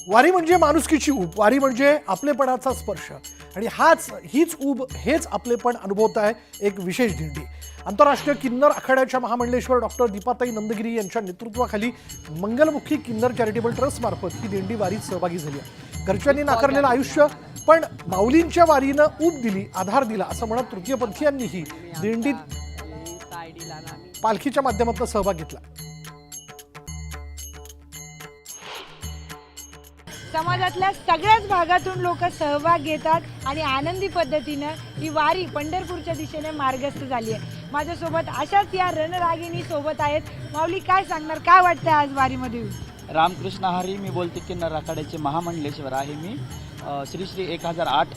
वारी म्हणजे माणुसकीची ऊब, वारी म्हणजे आपलेपणाचा स्पर्श आणि हीच ऊब, हेच आपलेपण अनुभवत आहे एक विशेष दिंडी. आंतरराष्ट्रीय किन्नर आखाड्याच्या महामंडलेश्वर डॉक्टर दीपाताई नंदगिरी यांच्या नेतृत्वाखाली मंगलमुखी किन्नर चॅरिटेबल ट्रस्ट मार्फत ही दिंडी वारीत सहभागी झाली आहे. घरच्यांनी नाकारलेलं आयुष्य पण माऊलींच्या वारीनं ऊब दिली, आधार दिला असं म्हणत तृतीयपंथीयांनीही दिंडीत पालखीच्या माध्यमातून सहभाग घेतला. समाजातल्या सगळ्याच भागातून लोक सहभाग घेतात आणि आनंदी पद्धतीनं ही वारी पंढरपूरच्या दिशेने मार्गस्थ झाली आहे. माझ्यासोबत अशाच या रणरागिणी सोबत आहेत. माऊली, काय सांगणार, काय वाटतं आज वारीमध्ये? रामकृष्ण हरी, मी बोलते किन्नर आखाड्याचे महामंडलेश्वर आहे. मी श्री श्री 1008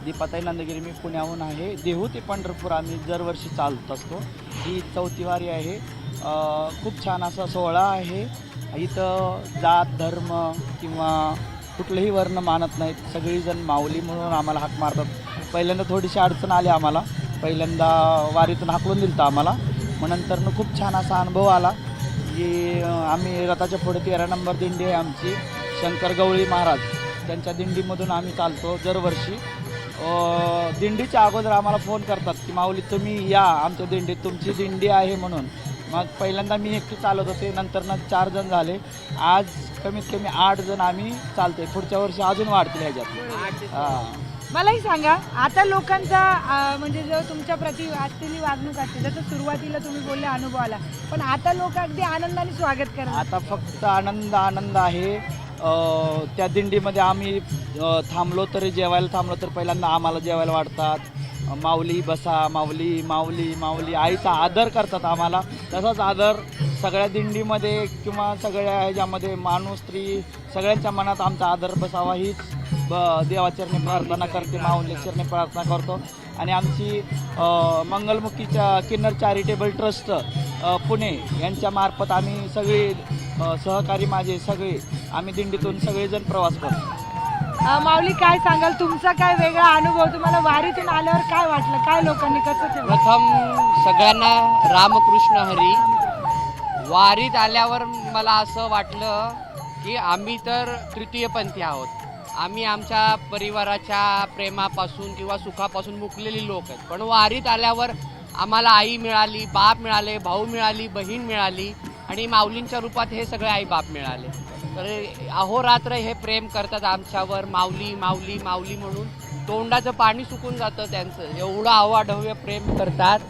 दीपाताई नंदगिरी, मी पुण्याहून आहे. देहू ते पंढरपूर आम्ही दरवर्षी चालत असतो. ही 4थी वारी आहे. खूप छान असा सोहळा आहे. इथं जात धर्म किंवा कुठलंही वर्ण मानत नाहीत. सगळीजण माऊली म्हणून आम्हाला हाक मारतात. पहिल्यांदा थोडीशी अडचण आली आम्हाला, पहिल्यांदा वारीतून हाकलून दिलं आम्हाला. मग नंतरनं खूप छान असा अनुभव आला की आम्ही रथाच्या पुढे 13 नंबर दिंडी आहे आमची. शंकर गवळी महाराज त्यांच्या दिंडीमधून आम्ही चालतो दरवर्षी. दिंडीच्या अगोदर आम्हाला फोन करतात की माऊली तुम्ही या आमच्या दिंडीत, तुमची दिंडी आहे म्हणून. मग पहिल्यांदा मी एकटी चालत होते, नंतरनं 4 जण झाले. आज कमीत कमी 8 जण आम्ही चालतोय. पुढच्या वर्षी अजून वाढतील ह्याच्यात. मलाही सांगा, आता लोकांचा म्हणजे जो तुमच्या प्रति असलेली वागणूक असते, जसं सुरुवातीला तुम्ही बोलले अनुभव आला, पण आता लोक अगदी आनंदाने स्वागत करतात. आता फक्त आनंद आहे. त्या दिंडीमध्ये आम्ही थांबलो तरी जेवायला थांबलो तर पहिल्यांदा आम्हाला जेवायला वाढतात. माऊली बसा, माऊली माऊली माऊली, आईचा आदर करतात आम्हाला. तसाच आदर सगळ्या दिंडीमध्ये किंवा सगळ्या ह्याच्यामध्ये माणूस स्त्री सगळ्यांच्या मनात आमचा आदर बसावा हीच देवाचरणी प्रार्थना करते, माऊलीचरणी प्रार्थना करतो. आणि आमची मंगलमुखीच्या किन्नर चॅरिटेबल ट्रस्ट पुणे यांच्या मार्फत आम्ही सगळे सहकारी माझे सगळे आम्ही दिंडीतून सगळेजण प्रवास करतो. माऊली, काय सांगाल, तुमचा काय वेगळा अनुभव, तुम्हाला वारीतून आल्यावर काय वाटलं, काय लोकांनी कसं केलं? प्रथम सगळ्यांना रामकृष्ण हरी. वारीत आल्यावर मला असं वाटलं की आम्ही तर तृतीयपंथी आहोत. आम्ही आमच्या परिवाराच्या प्रेमापासून किंवा सुखापासून मुकलेली लोक आहेत. पण वारीत आल्यावर आम्हाला आई मिळाली, बाप मिळाले, भाऊ मिळाली, बहीण मिळाली आणि माऊलींच्या रूपात हे सगळे आई बाप मिळाले. तर अहोरात्र हे प्रेम करतात आमच्यावर, माऊली माऊली माऊली म्हणून. तोंडाचं पाणी सुकून जातं त्यांचं, एवढं अवाढव्य प्रेम करतात.